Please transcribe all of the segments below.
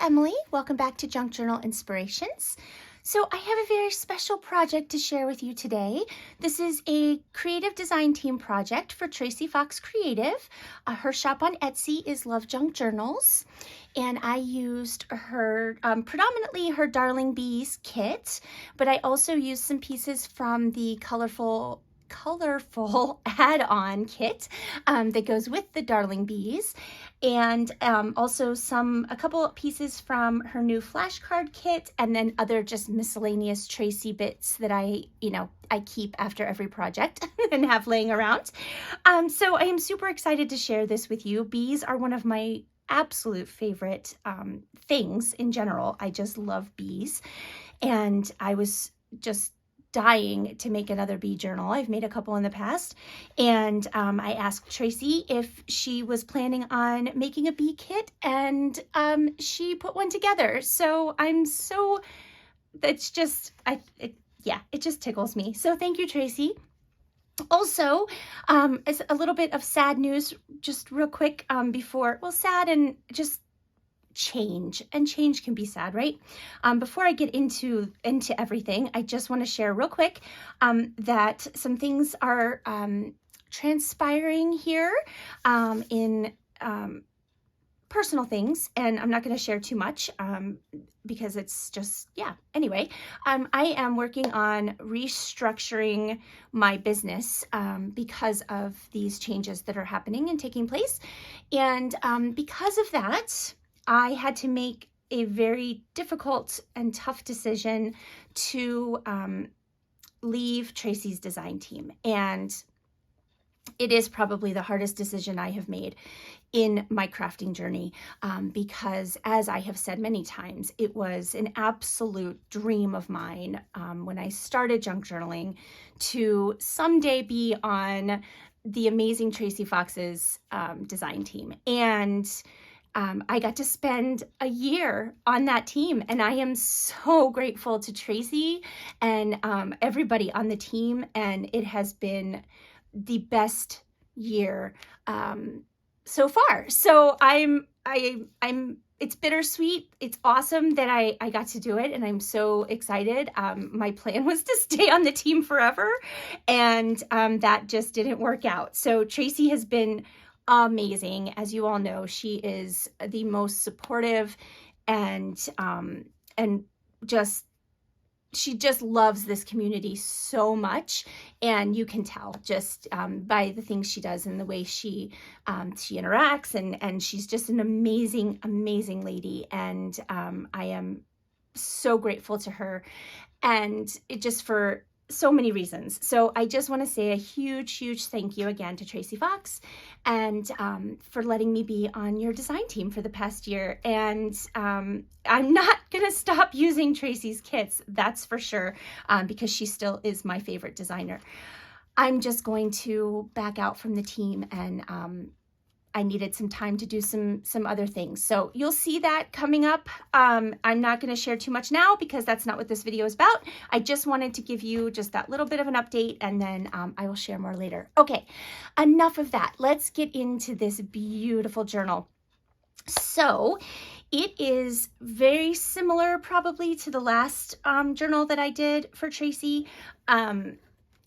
Emily. Welcome back to Junk Journal Inspirations. So I have a very special project to share with you today. This is a creative design team project for Tracie Fox Creative. Her shop on Etsy is Love Junk Journals, and I used her, predominantly her Darling Bees kit, but I also used some pieces from the Colourful add-on kit that goes with the Darling Bees, and also a couple pieces from her new flashcard kit, and then other just miscellaneous Tracie bits that I keep after every project and have laying around. So I am super excited to share this with you. Bees are one of my absolute favorite things in general. I just love bees, and I was just dying to make another bee journal. I've made a couple in the past, and I asked Tracie if she was planning on making a bee kit, and she put one together. So it just tickles me. So thank you, Tracie. Also, as a little bit of sad news, just real quick, sad and just change can be sad, right? Before I get into everything, I just want to share real quick that some things are transpiring here in personal things, and I'm not going to share too much because it's just, anyway, I am working on restructuring my business because of these changes that are happening and taking place, and because of that, I had to make a very difficult and tough decision to leave Tracie's design team. And it is probably the hardest decision I have made in my crafting journey because, as I have said many times, it was an absolute dream of mine when I started junk journaling to someday be on the amazing Tracie Fox's design team. And I got to spend a year on that team, and I am so grateful to Tracie and everybody on the team, and it has been the best year so far. So it's bittersweet. It's awesome that I got to do it, and I'm so excited. My plan was to stay on the team forever, and that just didn't work out. So Tracie has been amazing. As you all know, she is the most supportive and she just loves this community so much, and you can tell just by the things she does and the way she interacts, and she's just an amazing lady, and I am so grateful to her, and it just for so many reasons. So I just want to say a huge thank you again to Tracie Fox, and for letting me be on your design team for the past year. And I'm not gonna stop using Tracie's kits, that's for sure, because she still is my favorite designer. I'm just going to back out from the team, and I needed some time to do some other things. So you'll see that coming up. I'm not going to share too much now because that's not what this video is about. I just wanted to give you just that little bit of an update, and then I will share more later. Okay, enough of that. Let's get into this beautiful journal. So it is very similar probably to the last journal that I did for Tracie.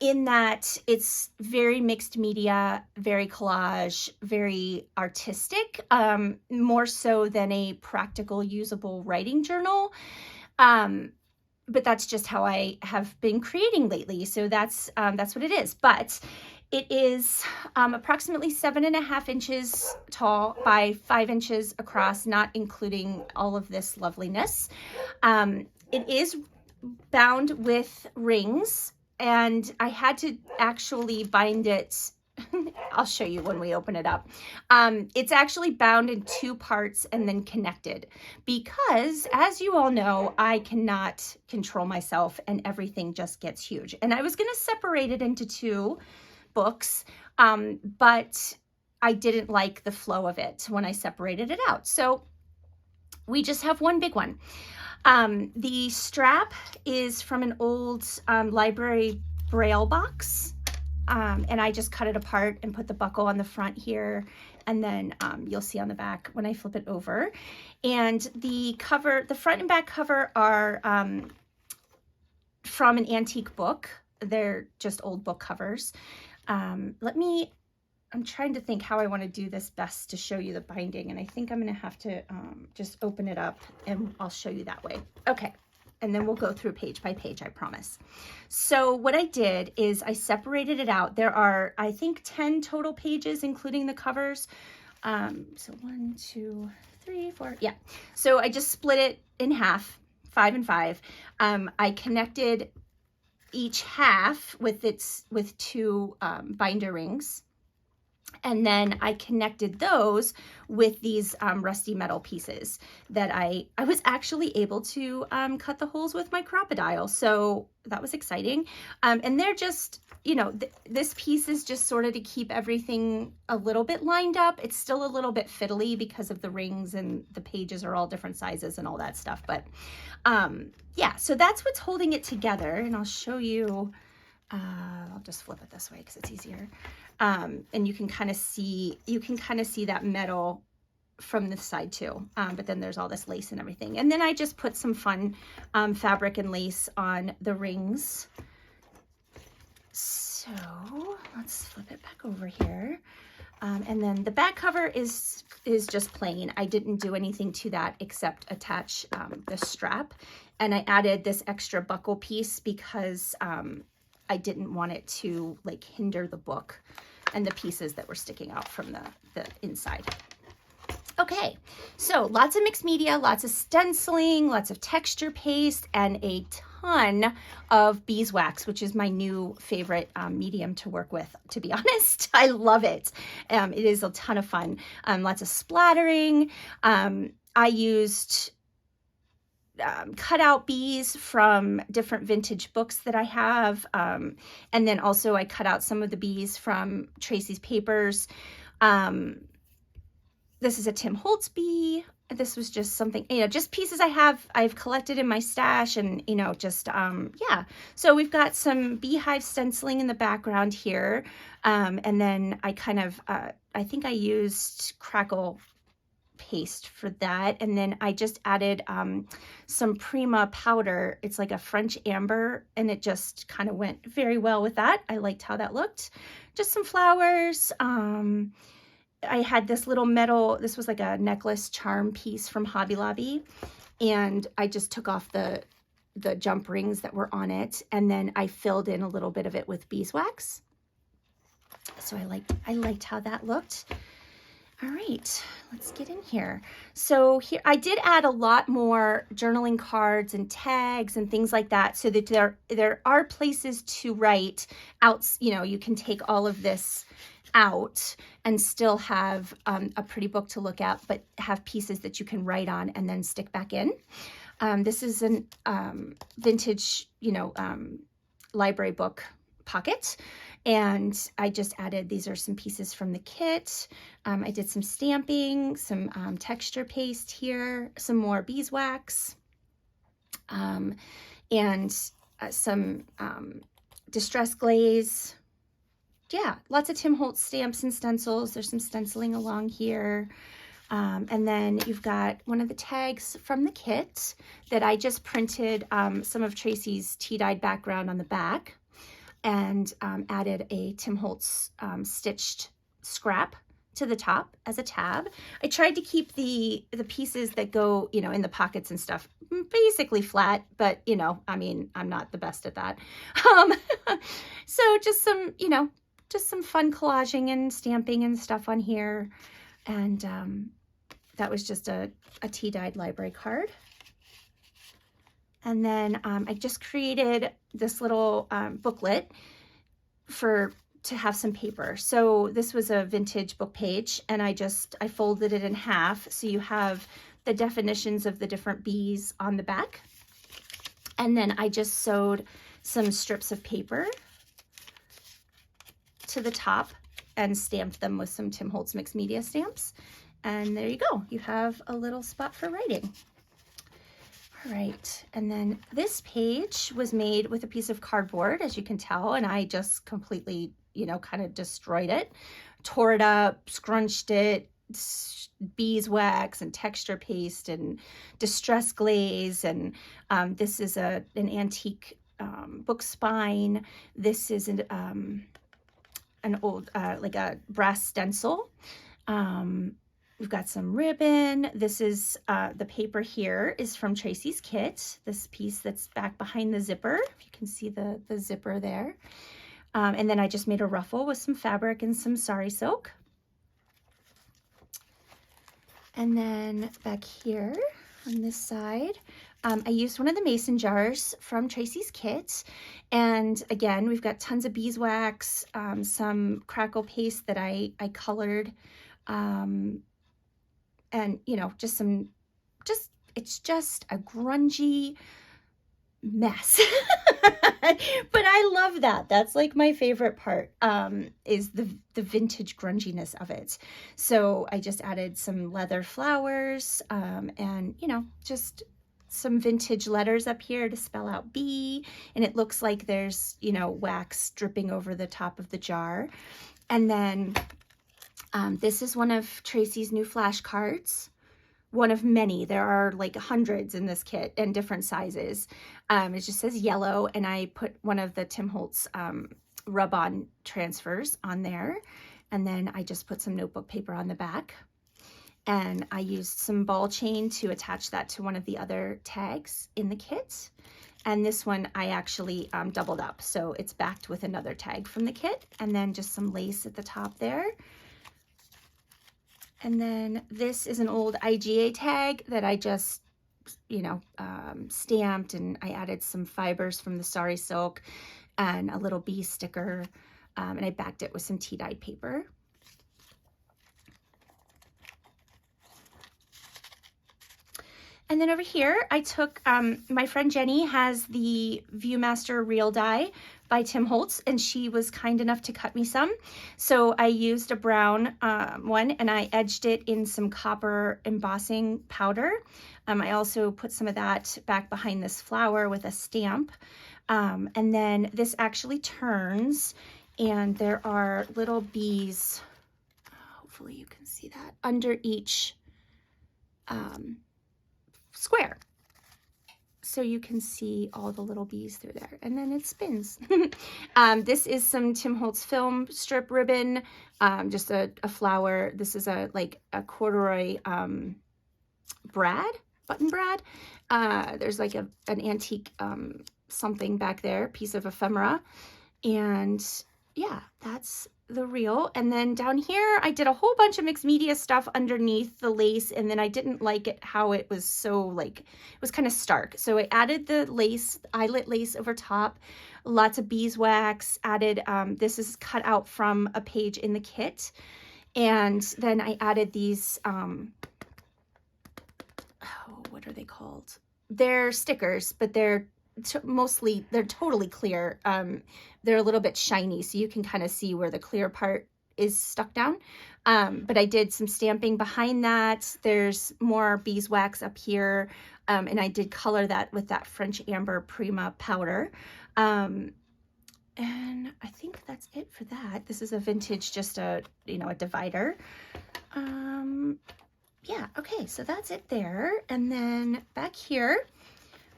In that it's very mixed media, very collage, very artistic, more so than a practical, usable writing journal. But that's just how I have been creating lately. So that's what it is. But it is approximately 7.5 inches tall by 5 inches across, not including all of this loveliness. It is bound with rings, and I had to actually bind it. I'll show you when we open it up. It's actually bound in 2 parts and then connected because, as you all know, I cannot control myself and everything just gets huge. And I was going to separate it into 2 books, but I didn't like the flow of it when I separated it out. So we just have one big one. The strap is from an old library braille box. and I just cut it apart and put the buckle on the front here, and then you'll see on the back when I flip it over. And the cover, the front and back cover are from an antique book. They're just old book covers. I'm trying to think how I want to do this best to show you the binding, and I think I'm going to have to just open it up and I'll show you that way. Okay, and then we'll go through page by page, I promise. So what I did is I separated it out. There are, I think, 10 total pages, including the covers. So 1, 2, 3, 4, yeah. So I just split it in half, 5 and 5. I connected each half with two binder rings. And then I connected those with these rusty metal pieces that I was actually able to cut the holes with my crocodile. So that was exciting. And they're just, you know, this piece is just sort of to keep everything a little bit lined up. It's still a little bit fiddly because of the rings and the pages are all different sizes and all that stuff. But yeah, so that's what's holding it together. And I'll show you, I'll just flip it this way because it's easier. And you can kind of see that metal from this side too. But then there's all this lace and everything. And then I just put some fun fabric and lace on the rings. So let's flip it back over here. And then the back cover is just plain. I didn't do anything to that except attach the strap. And I added this extra buckle piece because I didn't want it to like hinder the book and the pieces that were sticking out from the inside. Okay, so lots of mixed media, lots of stenciling, lots of texture paste, and a ton of beeswax, which is my new favorite medium to work with, to be honest. I love it. It is a ton of fun. Lots of splattering. I used cutout bees from different vintage books that I have. And then also I cut out some of the bees from Tracie's papers. This is a Tim Holtz bee. This was just something, you know, just pieces I've collected in my stash and, you know, just, yeah. So we've got some beehive stenciling in the background here. And then I kind of, I think I used crackle paste for that. And then I just added some Prima powder. It's like a French amber, and it just kind of went very well with that. I liked how that looked. Just some flowers. I had this little metal, this was like a necklace charm piece from Hobby Lobby, and I just took off the jump rings that were on it, and then I filled in a little bit of it with beeswax. So I liked how that looked. All right, let's get in here. So here, I did add a lot more journaling cards and tags and things like that, so that there are places to write out. You know, you can take all of this out and still have a pretty book to look at, but have pieces that you can write on and then stick back in. This is an vintage, you know, library book pocket. And I just added, these are some pieces from the kit. I did some stamping, some texture paste here, some more beeswax, and some distress glaze. Yeah, lots of Tim Holtz stamps and stencils. There's some stenciling along here. And then you've got one of the tags from the kit that I just printed some of Tracie's tea-dyed background on the back, and added a Tim Holtz stitched scrap to the top as a tab. I tried to keep the pieces that go, you know, in the pockets and stuff basically flat, but, you know, I mean, I'm not the best at that. So just some, you know, just some fun collaging and stamping and stuff on here. And that was just a tea-dyed library card. And then I just created this little booklet to have some paper. So this was a vintage book page, and I folded it in half. So you have the definitions of the different bees on the back. And then I just sewed some strips of paper to the top and stamped them with some Tim Holtz mixed media stamps. And there you go. You have a little spot for writing. All right, and then this page was made with a piece of cardboard, as you can tell, and I just completely, you know, kind of destroyed it, tore it up, scrunched it, beeswax and texture paste and distress glaze. And this is an antique book spine. This is an old, like a brass stencil. We've got some ribbon. This is the paper here is from Tracie's kit. This piece that's back behind the zipper, if you can see the zipper there. And then I just made a ruffle with some fabric and some sari silk. And then back here on this side, I used one of the mason jars from Tracie's kit. And again, we've got tons of beeswax, some crackle paste that I colored, and, you know, it's just a grungy mess. But I love that. That's like my favorite part, is the vintage grunginess of it. So I just added some leather flowers, and, you know, just some vintage letters up here to spell out B. And it looks like there's, you know, wax dripping over the top of the jar. And then this is one of Tracie's new flashcards. One of many. There are like hundreds in this kit and different sizes. It just says yellow, and I put one of the Tim Holtz rub-on transfers on there, and then I just put some notebook paper on the back, and I used some ball chain to attach that to one of the other tags in the kit. And this one I actually doubled up, so it's backed with another tag from the kit, and then just some lace at the top there. And then this is an old IGA tag that I just, you know, stamped, and I added some fibers from the sari silk and a little bee sticker, and I backed it with some tea-dyed paper. And then over here, I took, my friend Jenny has the Viewmaster Real Die by Tim Holtz, and she was kind enough to cut me some. So I used a brown one, and I edged it in some copper embossing powder. I also put some of that back behind this flower with a stamp. And then this actually turns, and there are little bees, hopefully you can see that, under each square. So you can see all the little bees through there, and then it spins. This is some Tim Holtz film strip ribbon, just a flower. This is like a corduroy button brad. There's like an antique something back there, piece of ephemera. And yeah, that's the reel. And then down here, I did a whole bunch of mixed media stuff underneath the lace, and then I didn't like it how it was so like, it was kind of stark. So I added the lace, eyelet lace over top, lots of beeswax, added, this is cut out from a page in the kit. And then I added these, what are they called? They're stickers, but they're totally clear. They're a little bit shiny, so you can kind of see where the clear part is stuck down. But I did some stamping behind that. There's more beeswax up here, and I did color that with that French Amber Prima powder. And I think that's it for that. This is a vintage, just a divider. Yeah, okay, so that's it there. And then back here,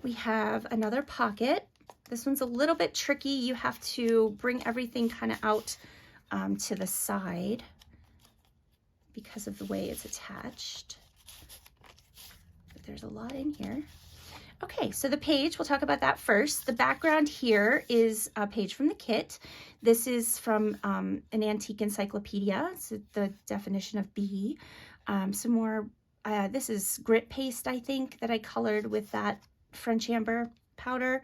we have another pocket. This one's a little bit tricky. You have to bring everything kind of out to the side because of the way it's attached. But there's a lot in here. Okay, so the page, we'll talk about that first. The background here is a page from the kit. This is from an antique encyclopedia. It's the definition of bee. Some more, this is grit paste, I think, that I colored with that French Amber powder.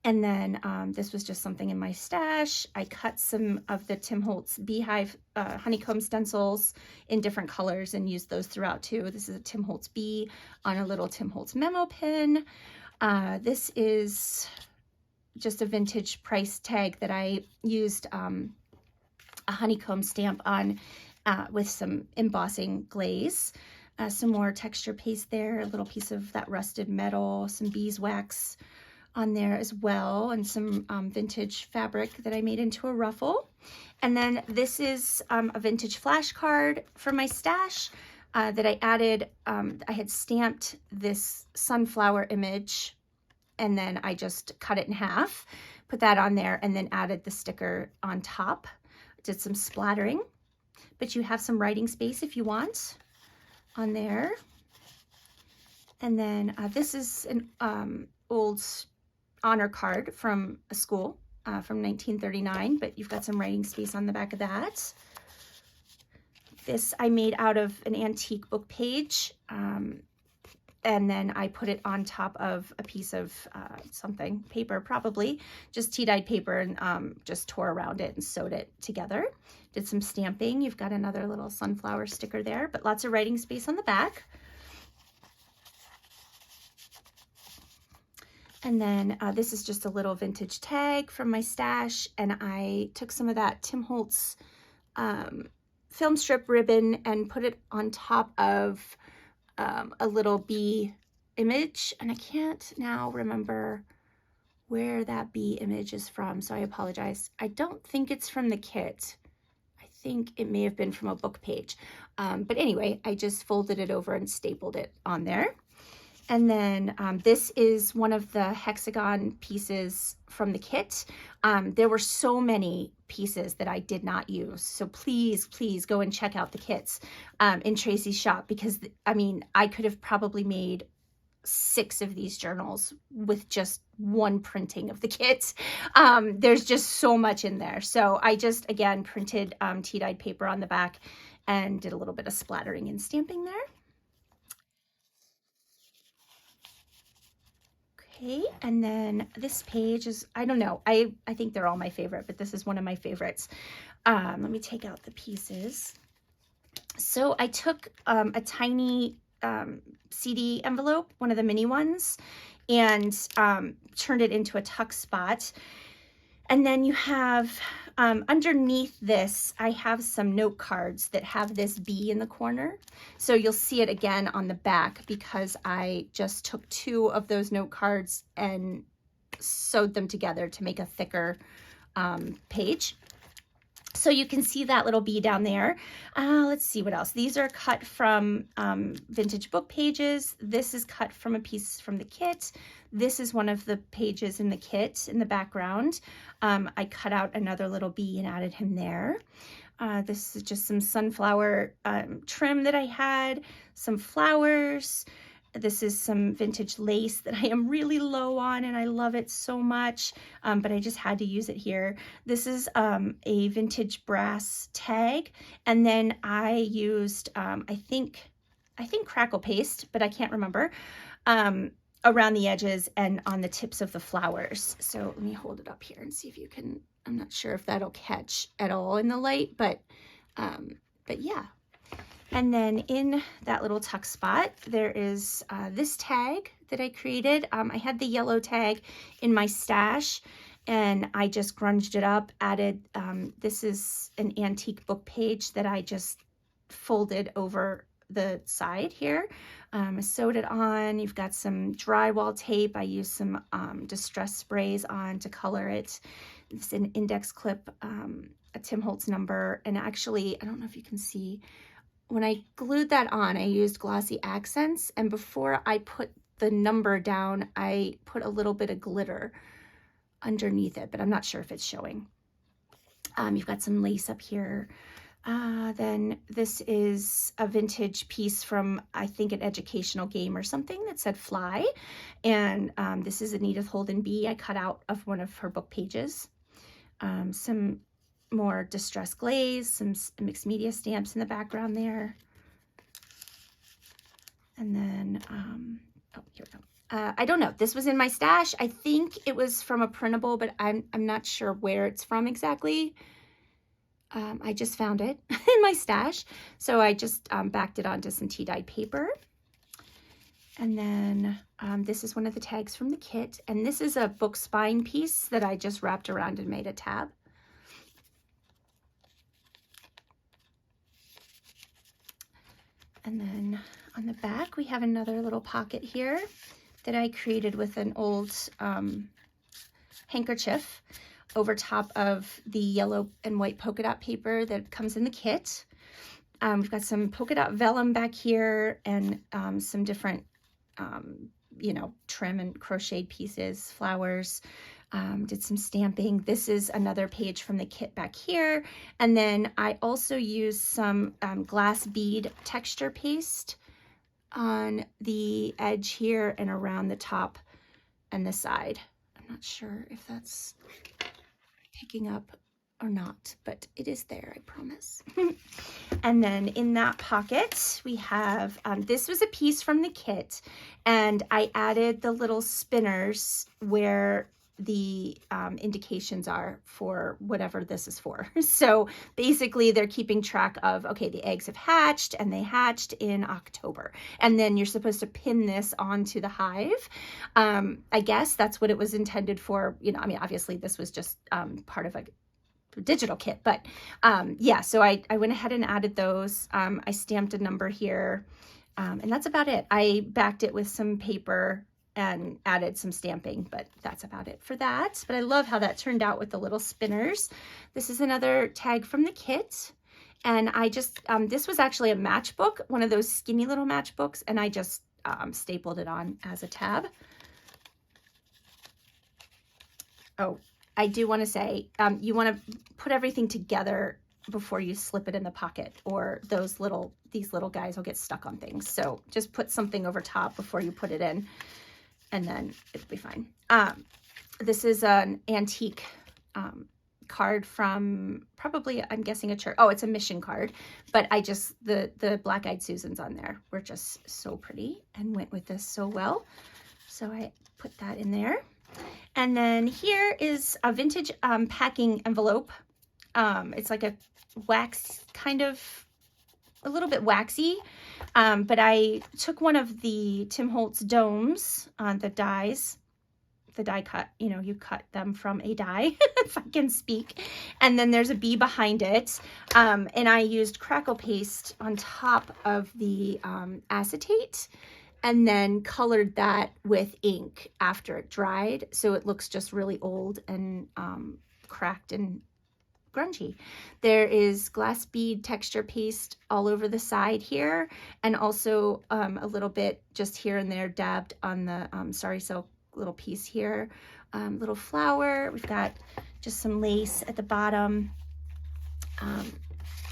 And then this was just something in my stash. I cut some of the Tim Holtz beehive honeycomb stencils in different colors and used those throughout too. This is a Tim Holtz bee on a little Tim Holtz memo pin. This is just a vintage price tag that I used a honeycomb stamp on with some embossing glaze. Some more texture paste there, a little piece of that rusted metal, some beeswax on there as well, and some vintage fabric that I made into a ruffle. And then this is a vintage flashcard from my stash that I added. I had stamped this sunflower image, and then I just cut it in half, put that on there, and then added the sticker on top. Did some splattering, but you have some writing space if you want on there. And then this is an old honor card from a school from 1939, but you've got some writing space on the back of that. This I made out of an antique book page, and then I put it on top of a piece of something, paper probably, just tea-dyed paper, and just tore around it and sewed it together. Did some stamping. You've got another little sunflower sticker there, but lots of writing space on the back. And then this is just a little vintage tag from my stash, and I took some of that Tim Holtz film strip ribbon and put it on top of a little bee image, and I can't now remember where that bee image is from, so I apologize. I don't think it's from the kit. I think it may have been from a book page, but anyway, I just folded it over and stapled it on there. And then this is one of the hexagon pieces from the kit. There were so many pieces that I did not use. So please, please go and check out the kits in Tracie's shop, because I mean, I could have probably made 6 of these journals with just one printing of the kit. There's just so much in there. So I just, again, printed tea-dyed paper on the back and did a little bit of splattering and stamping there. Okay, and then this page is, I don't know, I think they're all my favorite, but this is one of my favorites. Let me take out the pieces. So I took a tiny CD envelope, one of the mini ones, and turned it into a tuck spot. And then you have, underneath this, I have some note cards that have this bee in the corner. So you'll see it again on the back, because I just took 2 of those note cards and sewed them together to make a thicker page. So you can see that little bee down there. Let's see what else. These are cut from vintage book pages. This is cut from a piece from the kit. This is one of the pages in the kit in the background. I cut out another little bee and added him there. This is just some sunflower trim that I had, some flowers. This is some vintage lace that I am really low on, and I love it so much, but I just had to use it here. This is a vintage brass tag, and then I used, I think crackle paste, but I can't remember, around the edges and on the tips of the flowers. So let me hold it up here and see if you can, I'm not sure if that'll catch at all in the light, but yeah. And then in that little tuck spot, there is this tag that I created. I had the yellow tag in my stash, and I just grunged it up, added, this is an antique book page that I just folded over the side here. I sewed it on. You've got some drywall tape. I used some distress sprays on to color it. It's an index clip, a Tim Holtz number, and actually, I don't know if you can see, when I glued that on, I used glossy accents, and before I put the number down, I put a little bit of glitter underneath it, but I'm not sure if it's showing. You've got some lace up here. Then this is a vintage piece from, I think, an educational game or something that said fly, and this is an Edith Holden bee I cut out of one of her book pages. Some more distress glaze, some mixed media stamps in the background there. And then, oh, here we go. I don't know, this was in my stash. I think it was from a printable, but I'm not sure where it's from exactly. I just found it in my stash. So I just backed it onto some tea-dyed paper. And then this is one of the tags from the kit. And this is a book spine piece that I just wrapped around and made a tab. And then on the back, we have another little pocket here. that I created with an old handkerchief over top of the yellow and white polka dot paper that comes in the kit. We've got some polka dot vellum back here and some different, you know, trim and crocheted pieces, flowers. Did some stamping. This is another page from the kit back here. And then I also used some glass bead texture paste on the edge here and around the top and the side. I'm not sure if that's picking up or not, but it is there, I promise. And then in that pocket, we have, this was a piece from the kit, and I added the little spinners where the indications are for whatever this is for. So basically they're keeping track of, okay, the eggs have hatched and they hatched in October. And then you're supposed to pin this onto the hive. I guess that's what it was intended for. You know, I mean, obviously this was just part of a digital kit, but yeah, so I went ahead and added those. I stamped a number here, and that's about it. I backed it with some paper and added some stamping, but that's about it for that. But I love how that turned out with the little spinners. This is another tag from the kit, and I just, this was actually a matchbook, one of those skinny little matchbooks, and I just stapled it on as a tab. Oh, I do want to say, you want to put everything together before you slip it in the pocket, or these little guys will get stuck on things. So just put something over top before you put it in, and then it'll be fine. This is an antique card from probably, I'm guessing, a church. Oh, it's a mission card, but I just, the black-eyed Susans on there were just so pretty and went with this so well. So I put that in there. And then here is a vintage packing envelope. It's like a wax, kind of a little bit waxy, but I took one of the Tim Holtz domes on the dies, the die cut, you know, you cut them from a die, if I can speak. And then there's a bee behind it. And I used crackle paste on top of the acetate, and then colored that with ink after it dried. So it looks just really old and cracked and grungy. There is glass bead texture paste all over the side here, and also a little bit just here and there dabbed on the Sari Silk little piece here. Little flower. We've got just some lace at the bottom.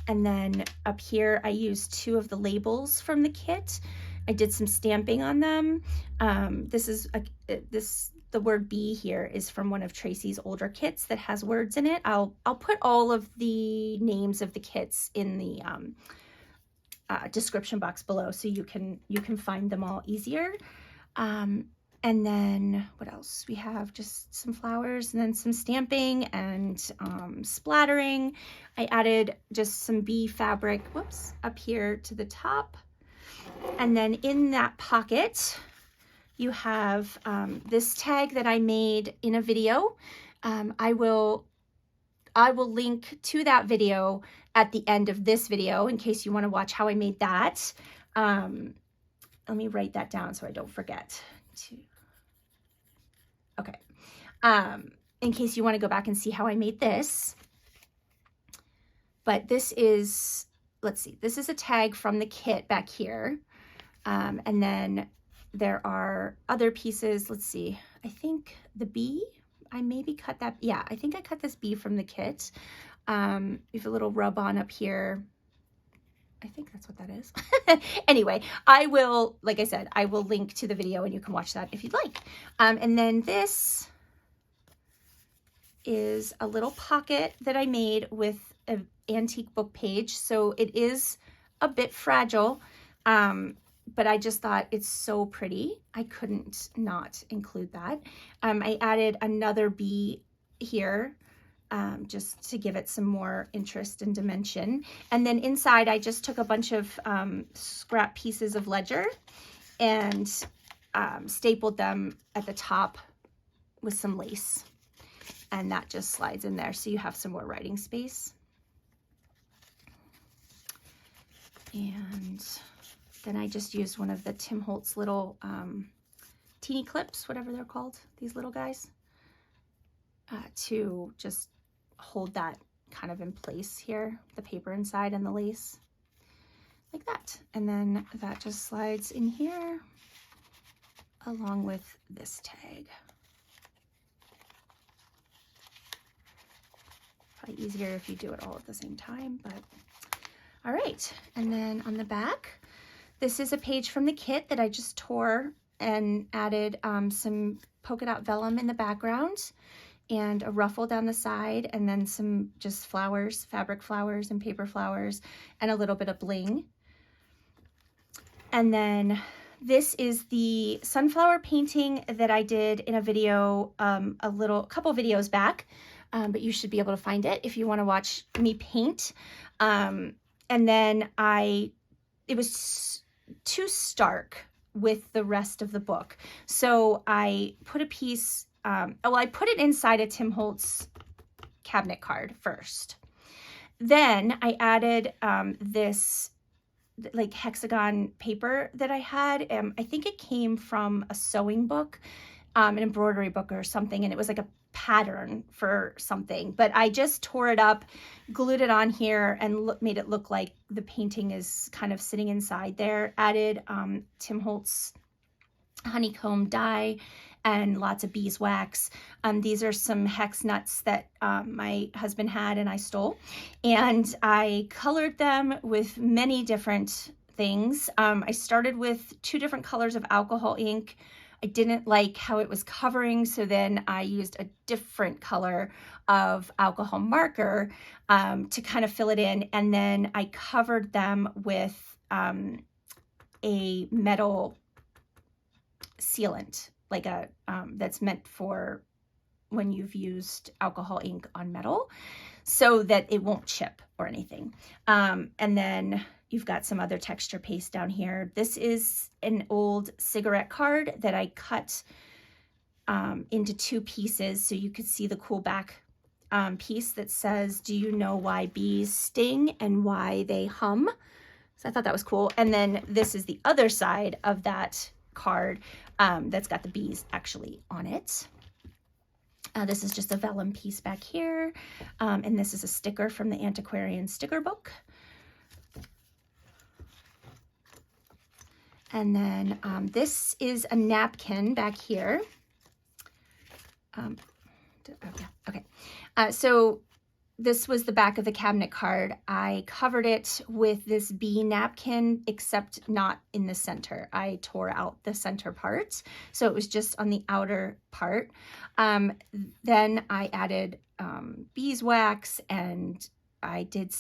And then up here, I used 2 of the labels from the kit. I did some stamping on them. The word bee here is from one of Tracie's older kits that has words in it. I'll put all of the names of the kits in the description box below, so you can find them all easier. And then what else? We have just some flowers and then some stamping and splattering. I added just some bee fabric, whoops, up here to the top. And then in that pocket, you have this tag that I made in a video. I will link to that video at the end of this video in case you want to watch how I made that. Let me write that down so I don't forget to. Okay. In case you want to go back and see how I made this. But this is, let's see, this is a tag from the kit back here. And then there are other pieces. Let's see, I think the bee, I maybe cut that. Yeah, I think I cut this bee from the kit. We have a little rub on up here. I think that's what that is. Anyway, I will, like I said, I will link to the video and you can watch that if you'd like. And then this is a little pocket that I made with an antique book page. So it is a bit fragile, but I just thought it's so pretty. I couldn't not include that. I added another bee here, just to give it some more interest and dimension. And then inside, I just took a bunch of scrap pieces of ledger and stapled them at the top with some lace. And that just slides in there, so you have some more writing space. And then I just used one of the Tim Holtz little teeny clips, whatever they're called, these little guys, to just hold that kind of in place here, the paper inside and the lace, like that. And then that just slides in here along with this tag. Probably easier if you do it all at the same time, but all right. And then on the back, this is a page from the kit that I just tore and added some polka dot vellum in the background and a ruffle down the side, and then some just flowers, fabric flowers and paper flowers, and a little bit of bling. And then this is the sunflower painting that I did in a video a couple videos back, but you should be able to find it if you want to watch me paint. And then it was too stark with the rest of the book, so I put a piece, I put it inside a Tim Holtz cabinet card first. Then I added this like hexagon paper that I had. I think it came from a sewing book, an embroidery book or something, and it was like a pattern for something, but I just tore it up, glued it on here, and made it look like the painting is kind of sitting inside there. Added Tim Holtz honeycomb dye and lots of beeswax. These are some hex nuts that my husband had and I stole, and I colored them with many different things. I started with 2 different colors of alcohol ink. I didn't like how it was covering, so then I used a different color of alcohol marker to kind of fill it in, and then I covered them with a metal sealant, like a that's meant for when you've used alcohol ink on metal, so that it won't chip or anything. And then you've got some other texture paste down here. This is an old cigarette card that I cut into 2 pieces so you could see the cool back piece that says, "Do you know why bees sting and why they hum?" So I thought that was cool. And then this is the other side of that card that's got the bees actually on it. This is just a vellum piece back here. And this is a sticker from the antiquarian sticker book. And then this is a napkin back here. Okay. So this was the back of the cabinet card. I covered it with this bee napkin, except not in the center. I tore out the center part, so it was just on the outer part. Then I added beeswax, and I did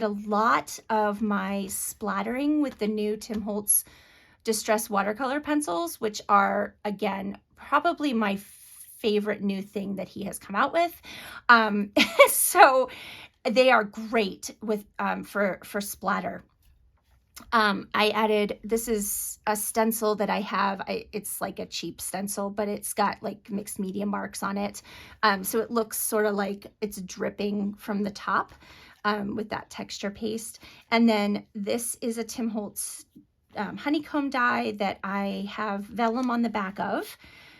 a lot of my splattering with the new Tim Holtz Distress watercolor pencils, which are, again, probably my favorite new thing that he has come out with. So they are great with for splatter. I added, this is a stencil that I have. It's like a cheap stencil, but it's got like mixed media marks on it. So it looks sort of like it's dripping from the top with that texture paste. And then this is a Tim Holtz honeycomb die that I have vellum on the back of,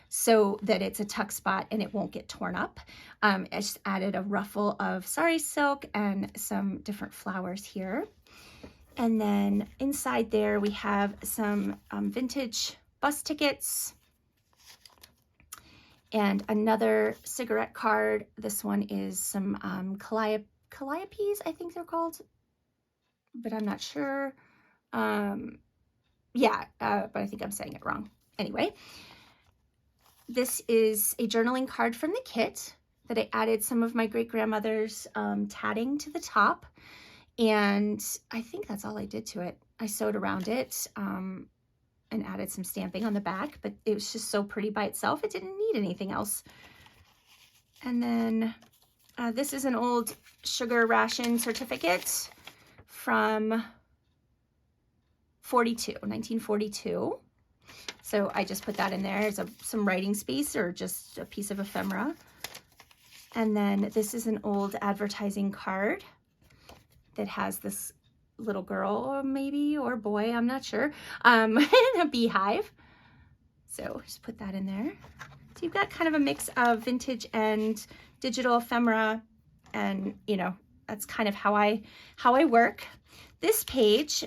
so that it's a tuck spot and it won't get torn up. I just added a ruffle of sari silk and some different flowers here. And then inside there we have some vintage bus tickets and another cigarette card. This one is some calliopes, I think they're called, but I'm not sure. But I think I'm saying it wrong. Anyway, this is a journaling card from the kit that I added some of my great-grandmother's tatting to the top. And I think that's all I did to it. I sewed around it and added some stamping on the back, but it was just so pretty by itself. It didn't need anything else. And then this is an old sugar ration certificate from 1942. So I just put that in there as some writing space or just a piece of ephemera. And then this is an old advertising card that has this little girl, or maybe, or boy, I'm not sure, in a beehive. So just put that in there. So you've got kind of a mix of vintage and digital ephemera, and you know, that's kind of how I work. This page,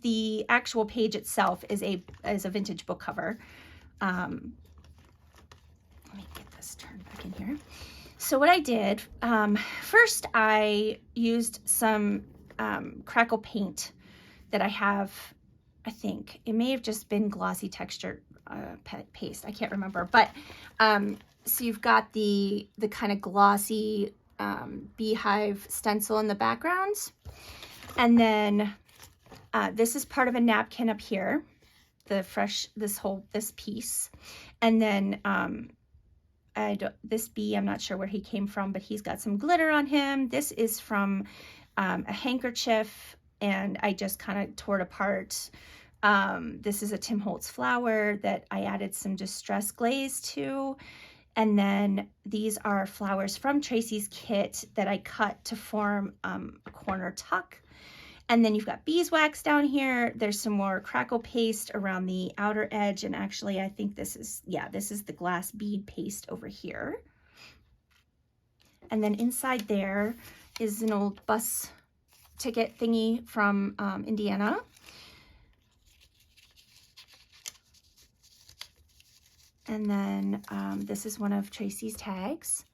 the actual page itself is a vintage book cover. Let me get this turned back in here. So what I did, first I used some crackle paint that I have. I think it may have just been glossy texture paste. I can't remember, but so you've got the kind of glossy beehive stencil in the background, and then this is part of a napkin up here, this piece, and then this bee, I'm not sure where he came from, but he's got some glitter on him. This is from a handkerchief, and I just kind of tore it apart. This is a Tim Holtz flower that I added some distress glaze to. And then these are flowers from Tracie's kit that I cut to form a corner tuck. And then you've got beeswax down here. There's some more crackle paste around the outer edge. And actually, I think this is the glass bead paste over here. And then inside there is an old bus ticket thingy from Indiana. And then this is one of Tracie's tags.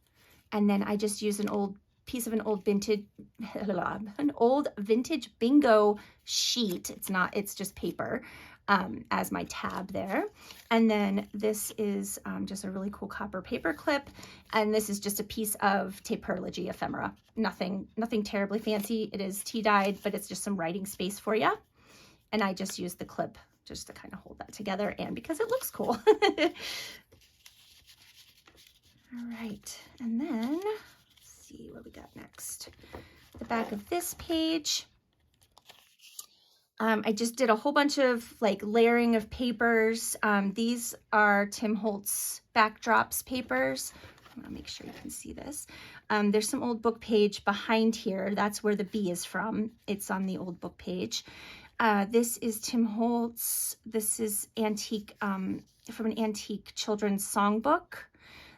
And then I just used an old piece of an old vintage bingo sheet. It's just paper as my tab there. And then this is just a really cool copper paper clip. And this is just a piece of Taperlogy ephemera. Nothing terribly fancy. It is tea dyed, but it's just some writing space for you. And I just used the clip just to kind of hold that together, and because it looks cool. All right, and then let's see what we got next. The back of this page, I just did a whole bunch of like layering of papers. These are Tim Holtz backdrops papers. I want to make sure you can see this. There's some old book page behind here. That's where the bee is from. It's on the old book page. This is Tim Holtz. This is antique, from an antique children's songbook.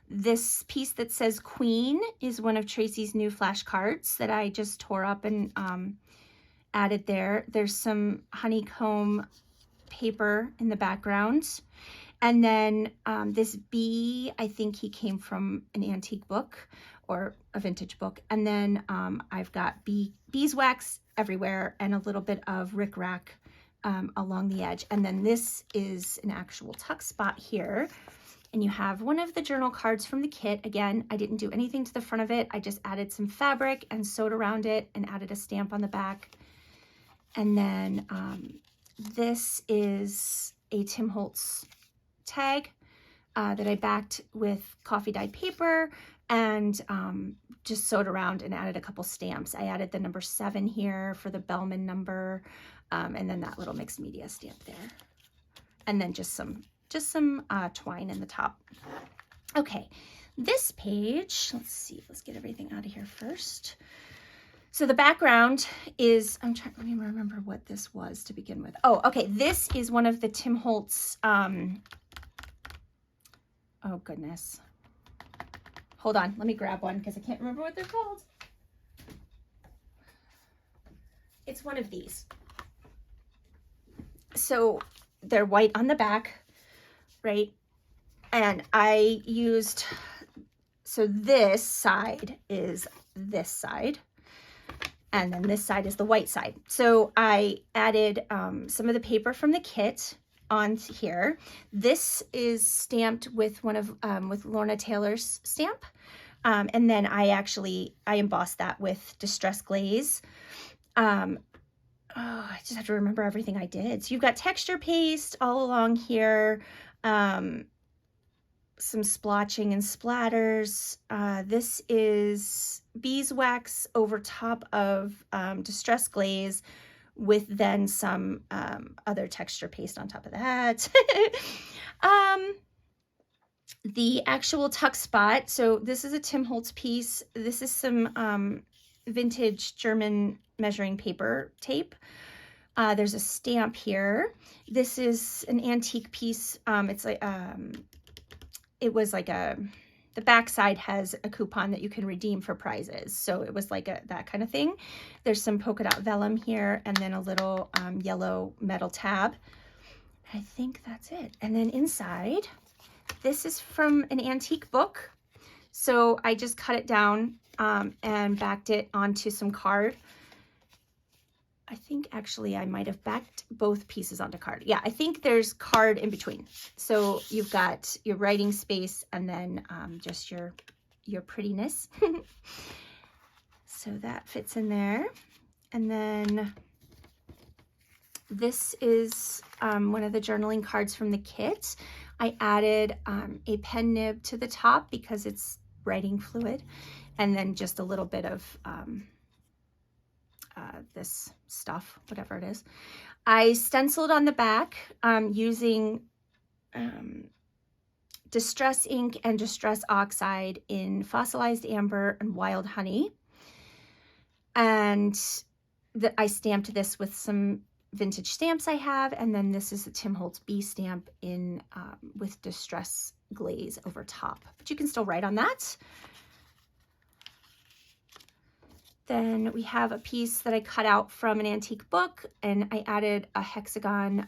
This piece that says Queen is one of Tracie's new flashcards that I just tore up and added there. There's some honeycomb paper in the background. And then this bee, I think he came from an antique book or a vintage book. And then I've got beeswax everywhere and a little bit of rickrack along the edge. And then this is an actual tuck spot here. And you have one of the journal cards from the kit. Again, I didn't do anything to the front of it. I just added some fabric and sewed around it and added a stamp on the back. And then this is a Tim Holtz tag that I backed with coffee dyed paper and just sewed around and added a couple stamps. I added the number 7 here for the Bellman number, and then that little mixed media stamp there. And then just some twine in the top. Okay, this page, let's see, let's get everything out of here first. So the background is, let me remember what this was to begin with. Oh, okay, this is one of the Tim Holtz, oh goodness. Hold on, let me grab one because I can't remember what they're called. It's one of these. So they're white on the back, right? And I used, so this side is this side, and then this side is the white side. So I added some of the paper from the kit on here. This is stamped with one of with Lorna Taylor's stamp, and then I embossed that with distress glaze. I just have to remember everything I did. So you've got texture paste all along here, some splotching and splatters. This is beeswax over top of distress glaze with then some other texture paste on top of that. The actual tuck spot, so this is a Tim Holtz piece. This is some vintage German measuring paper tape. There's a stamp here. This is an antique piece. It's like, it was like the backside has a coupon that you can redeem for prizes. So it was like that kind of thing. There's some polka dot vellum here and then a little yellow metal tab. I think that's it. And then inside, this is from an antique book. So I just cut it down and backed it onto some card. I think actually I might have backed both pieces onto card. Yeah, I think there's card in between. So you've got your writing space and then just your prettiness. So that fits in there. And then this is one of the journaling cards from the kit. I added a pen nib to the top because it's writing fluid, and then just a little bit of this stuff, whatever it is. I stenciled on the back using Distress ink and Distress oxide in fossilized amber and wild honey. And I stamped this with some vintage stamps I have, and then this is a Tim Holtz B stamp in with Distress glaze over top, but you can still write on that. Then we have a piece that I cut out from an antique book, and I added a hexagon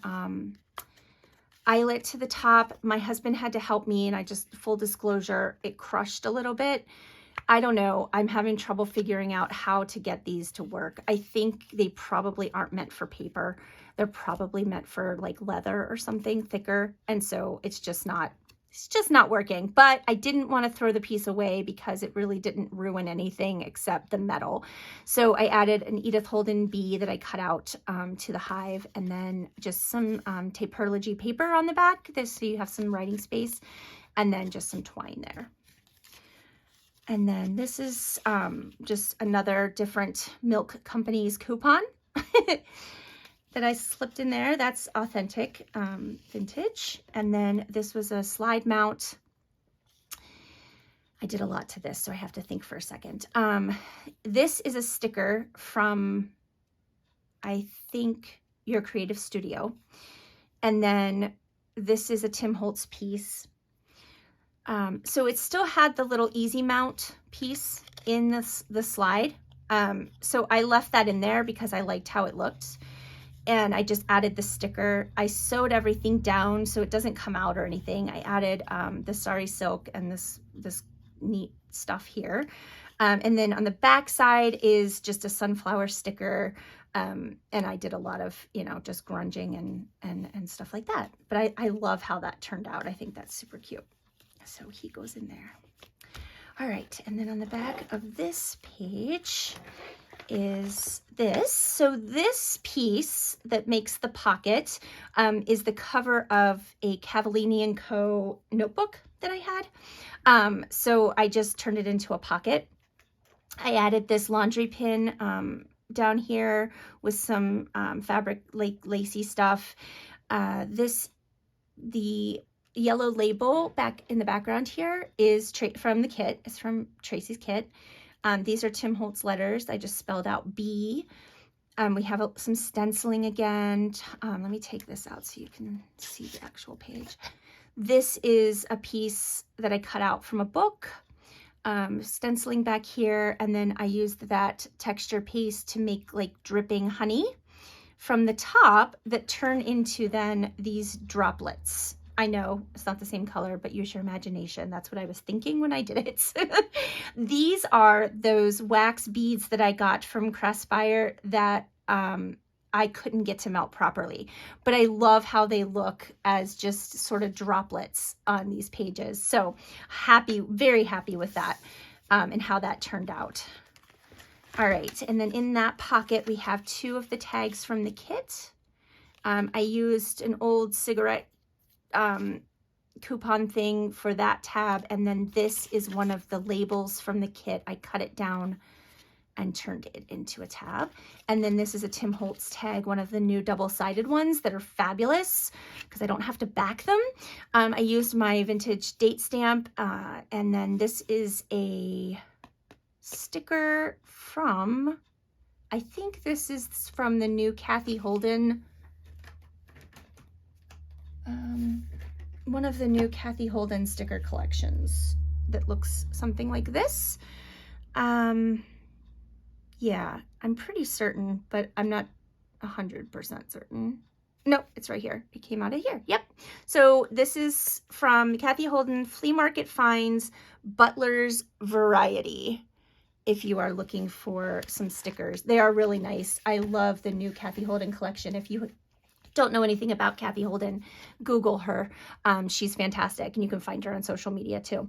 eyelet to the top. My husband had to help me, and I just, full disclosure, it crushed a little bit. I don't know. I'm having trouble figuring out how to get these to work. I think they probably aren't meant for paper. They're probably meant for like leather or something thicker. And so it's just not working. But I didn't want to throw the piece away because it really didn't ruin anything except the metal. So I added an Edith Holden bee that I cut out to the hive, and then just some tapeurlogy paper on the back, so you have some writing space, and then just some twine there. And then this is just another different Milk Company's coupon that I slipped in there. That's authentic, vintage. And then this was a slide mount. I did a lot to this, so I have to think for a second. This is a sticker from, I think, Your Creative Studio. And then this is a Tim Holtz piece. So it still had the little easy mount piece in the slide. So I left that in there because I liked how it looked. And I just added the sticker. I sewed everything down so it doesn't come out or anything. I added the sari silk and this neat stuff here. And then on the back side is just a sunflower sticker. And I did a lot of, just grunging and stuff like that. But I love how that turned out. I think that's super cute. So he goes in there. All right, and then on the back of this page is this. So this piece that makes the pocket is the cover of a Cavallini & Co. notebook that I had. So I just turned it into a pocket. I added this laundry pin down here with some fabric, like lacy stuff. The yellow label back in the background here is from the kit. It's from Tracie's kit. These are Tim Holtz letters. I just spelled out B. We have some stenciling again. Let me take this out so you can see the actual page. This is a piece that I cut out from a book. Stenciling back here, and then I used that texture paste to make like dripping honey from the top that turn into then these droplets. I know it's not the same color, but use your imagination. That's what I was thinking when I did it. These are those wax beads that I got from Crespire that I couldn't get to melt properly. But I love how they look as just sort of droplets on these pages. So happy, very happy with that and how that turned out. All right, and then in that pocket, we have two of the tags from the kit. I used an old cigarette coupon thing for that tab, and then this is one of the labels from the kit. I cut it down and turned it into a tab. And then this is a Tim Holtz tag, one of the new double-sided ones that are fabulous because I don't have to back them. I used my vintage date stamp, and then this is a sticker from I think this is from the new Kathy Holden, one of the new Kathy Holden sticker collections that looks something like this. Yeah, I'm pretty certain, but I'm not 100% certain. Nope, it's right here. It came out of here. Yep. So this is from Kathy Holden Flea Market Finds Butler's Variety. If you are looking for some stickers, they are really nice. I love the new Kathy Holden collection. If you don't know anything about Kathy Holden, Google her. She's fantastic, and you can find her on social media too.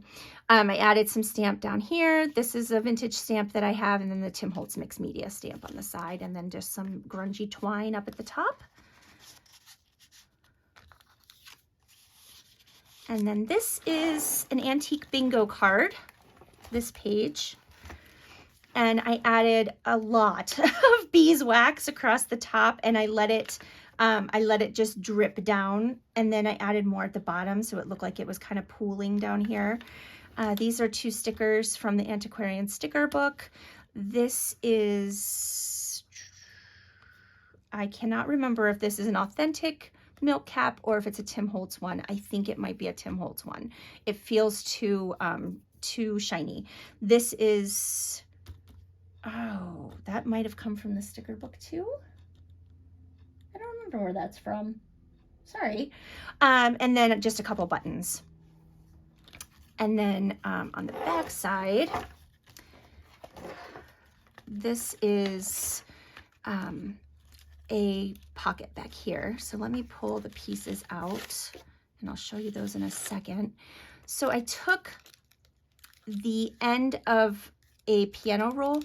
I added some stamp down here. This is a vintage stamp that I have, and then the Tim Holtz Mixed Media stamp on the side, and then just some grungy twine up at the top. And then this is an antique bingo card, this page. And I added a lot of beeswax across the top, and I let it just drip down, and then I added more at the bottom so it looked like it was kind of pooling down here. These are 2 stickers from the Antiquarian sticker book. This is, I cannot remember if this is an authentic milk cap or if it's a Tim Holtz one. I think it might be a Tim Holtz one. It feels too shiny. This is, oh, that might have come from the sticker book too. I don't remember where that's from. Sorry. And then just a couple buttons. And then on the back side, this is a pocket back here. So let me pull the pieces out, and I'll show you those in a second. So I took the end of a piano roll,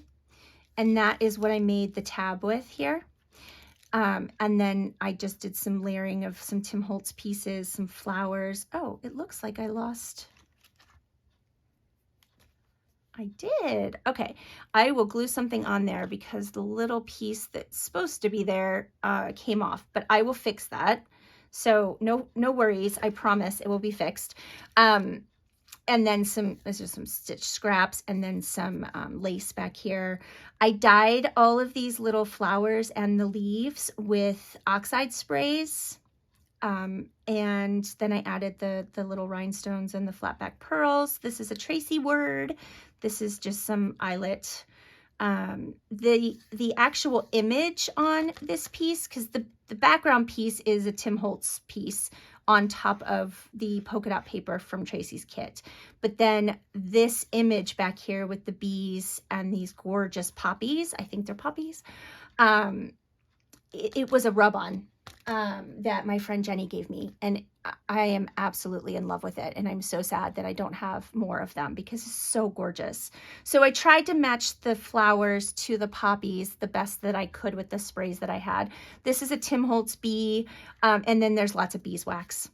and that is what I made the tab with here. And then I just did some layering of some Tim Holtz pieces, some flowers. Oh, it looks like I lost. I did. Okay, I will glue something on there because the little piece that's supposed to be there came off, but I will fix that. So no worries. I promise it will be fixed. And then there's just some stitch scraps, and then some lace back here. I dyed all of these little flowers and the leaves with oxide sprays. And then I added the little rhinestones and the flat back pearls. This is a Tracie word. This is just some eyelet. The actual image on this piece, because the background piece is a Tim Holtz piece on top of the polka dot paper from Tracie's kit. But then this image back here with the bees and these gorgeous poppies, I think they're poppies, it was a rub-on that my friend Jenny gave me, and I am absolutely in love with it, and I'm so sad that I don't have more of them because it's so gorgeous. So I tried to match the flowers to the poppies the best that I could with the sprays that I had. This is a Tim Holtz bee, and then there's lots of beeswax.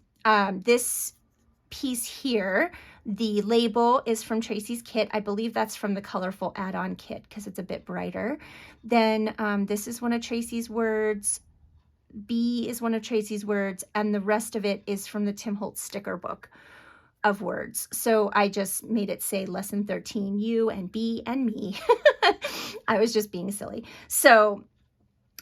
This piece here, the label is from Tracie's kit. I believe that's from the Colourful add-on kit because it's a bit brighter. Then this is one of Tracie's words. B is one of Tracie's words, and the rest of it is from the Tim Holtz sticker book of words. So I just made it say lesson 13, you and B and me. I was just being silly. So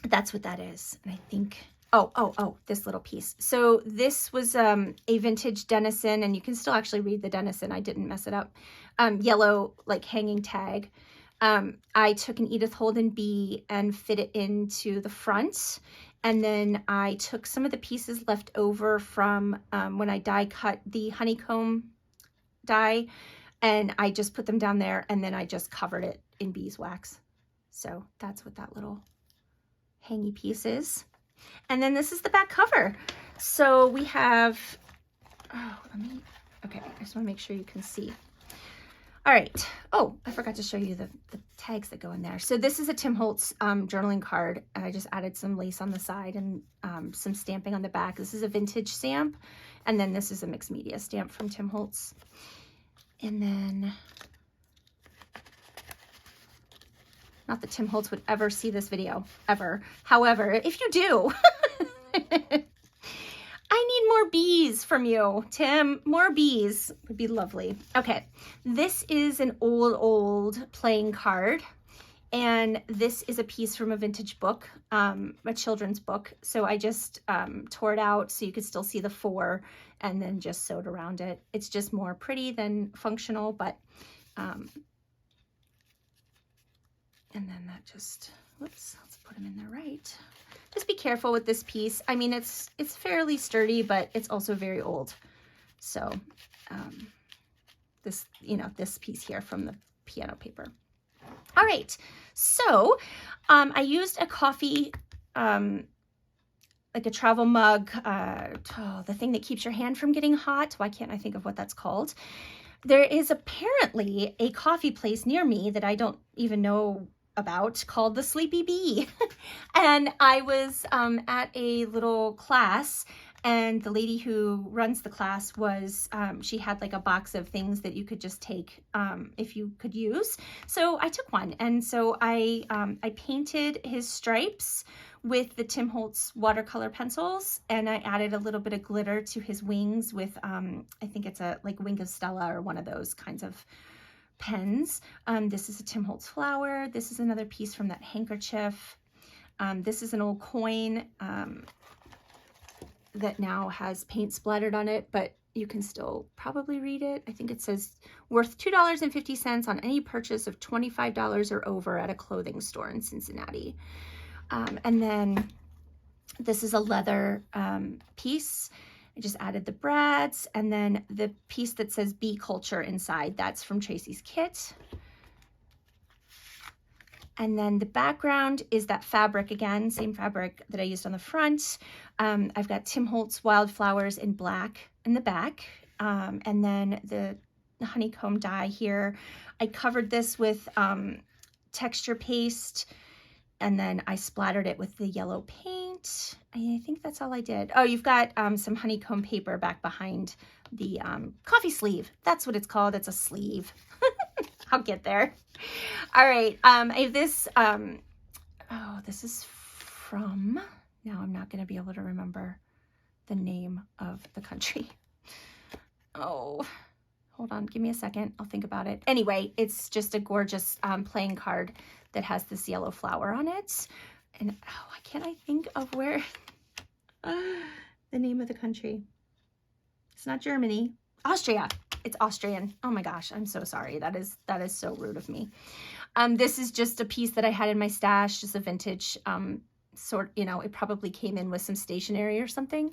that's what that is. And I think, oh, this little piece. So this was a vintage Denison, and you can still actually read the Denison. I didn't mess it up. Yellow, like hanging tag. I took an Edith Holden bee and fit it into the front. And then I took some of the pieces left over from when I die cut the honeycomb die, and I just put them down there, and then I just covered it in beeswax. So that's what that little hangy piece is. And then this is the back cover. So we have, okay, I just want to make sure you can see. All right. Oh, I forgot to show you the tags that go in there. So this is a Tim Holtz journaling card. I just added some lace on the side and some stamping on the back. This is a vintage stamp. And then this is a mixed media stamp from Tim Holtz. And then, not that Tim Holtz would ever see this video, ever. However, if you do, I need more bees from you, Tim. More bees would be lovely. Okay, this is an old playing card. And this is a piece from a vintage book, a children's book. So I just tore it out so you could still see the 4 and then just sewed around it. It's just more pretty than functional, but, and then that just, whoops, let's put them in there right. Just be careful with this piece. I mean, it's fairly sturdy, but it's also very old. So this, you know, this piece here from the piano paper. All right, so I used a coffee, like a travel mug, the thing that keeps your hand from getting hot. Why can't I think of what that's called? There is apparently a coffee place near me that I don't even know about called the Sleepy Bee. And I was at a little class, and the lady who runs the class was, she had like a box of things that you could just take if you could use. So I took one, and so I painted his stripes with the Tim Holtz watercolor pencils, and I added a little bit of glitter to his wings with, I think it's a like Wing of Stella or one of those kinds of pens. This is a Tim Holtz flower. This is another piece from that handkerchief. This is an old coin that now has paint splattered on it, but you can still probably read it. I think it says worth $2.50 on any purchase of $25 or over at a clothing store in Cincinnati. And then this is a leather piece. I just added the brads, and then the piece that says bee culture inside, that's from Tracie's kit. And then the background is that fabric again, same fabric that I used on the front. I've got Tim Holtz wildflowers in black in the back. And then the honeycomb dye here. I covered this with texture paste, and then I splattered it with the yellow paint. I think that's all I did. Oh, you've got some honeycomb paper back behind the coffee sleeve. That's what it's called. It's a sleeve. I'll get there. All right. I have this. Oh, this is from, now I'm not going to be able to remember the name of the country. Oh, hold on. Give me a second. I'll think about it. Anyway, it's just a gorgeous playing card that has this yellow flower on it. And oh, why can't I think of where the name of the country? It's not Germany. Austria. It's Austrian. Oh my gosh, I'm so sorry. That is so rude of me. This is just a piece that I had in my stash, just a vintage sort, you know, it probably came in with some stationery or something.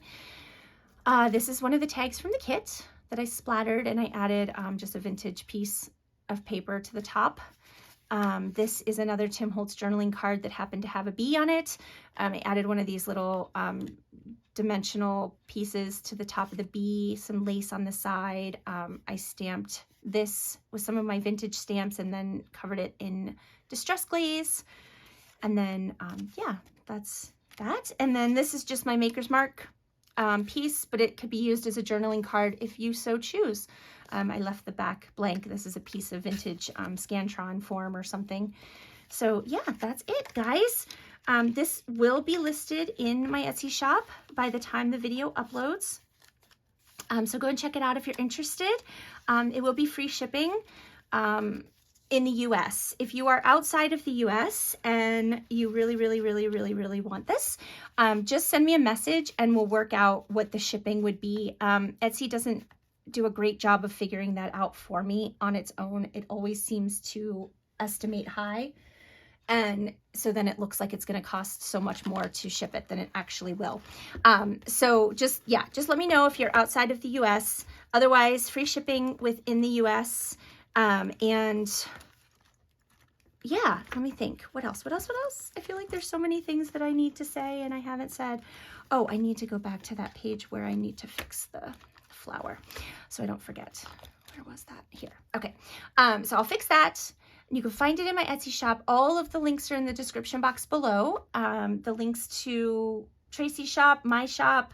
This is one of the tags from the kit that I splattered, and I added just a vintage piece of paper to the top. This is another Tim Holtz journaling card that happened to have a bee on it. I added one of these little dimensional pieces to the top of the bee, some lace on the side. I stamped this with some of my vintage stamps and then covered it in distress glaze. And then, yeah, that's that. And then this is just my Maker's Mark piece, but it could be used as a journaling card if you so choose. I left the back blank. This is a piece of vintage Scantron form or something. So yeah, that's it, guys. This will be listed in my Etsy shop by the time the video uploads. So go and check it out if you're interested. It will be free shipping in the US. If you are outside of the US and you really, really, really, really, really want this, just send me a message and we'll work out what the shipping would be. Etsy doesn't do a great job of figuring that out for me on its own. It always seems to estimate high. And so then it looks like it's going to cost so much more to ship it than it actually will. So just let me know if you're outside of the US. Otherwise, free shipping within the US. And yeah, let me think. What else? I feel like there's so many things that I need to say and I haven't said. Oh, I need to go back to that page where I need to fix the flower so I don't forget. Where was that? Here. Okay. So I'll fix that. You can find it in my Etsy shop. All of the links are in the description box below. The links to Tracie's shop, my shop,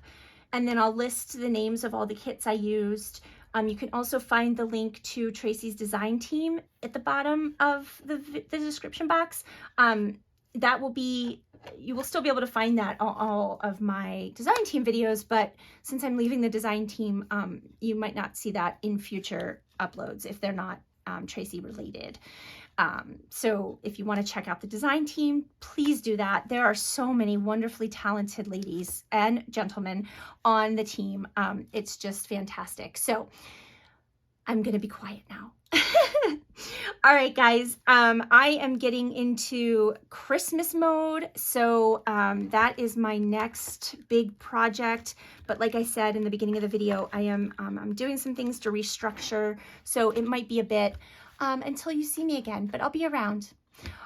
and then I'll list the names of all the kits I used. You can also find the link to Tracie's design team at the bottom of the description box. That will be, you will still be able to find that on all of my design team videos, but since I'm leaving the design team, you might not see that in future uploads if they're not Tracie related. So if you want to check out the design team, please do that. There are so many wonderfully talented ladies and gentlemen on the team. It's just fantastic. So I'm going to be quiet now. All right, guys, I am getting into Christmas mode. So that is my next big project. But like I said in the beginning of the video, I'm doing some things to restructure. So it might be a bit until you see me again, but I'll be around.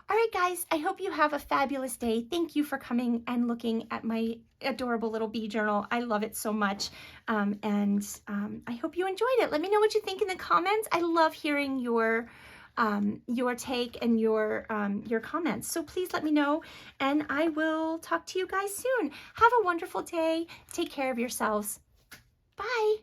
All right, guys, I hope you have a fabulous day. Thank you for coming and looking at my adorable little bee journal. I love it so much. I hope you enjoyed it. Let me know what you think in the comments. I love hearing your take and your comments. So please let me know, and I will talk to you guys soon. Have a wonderful day. Take care of yourselves. Bye.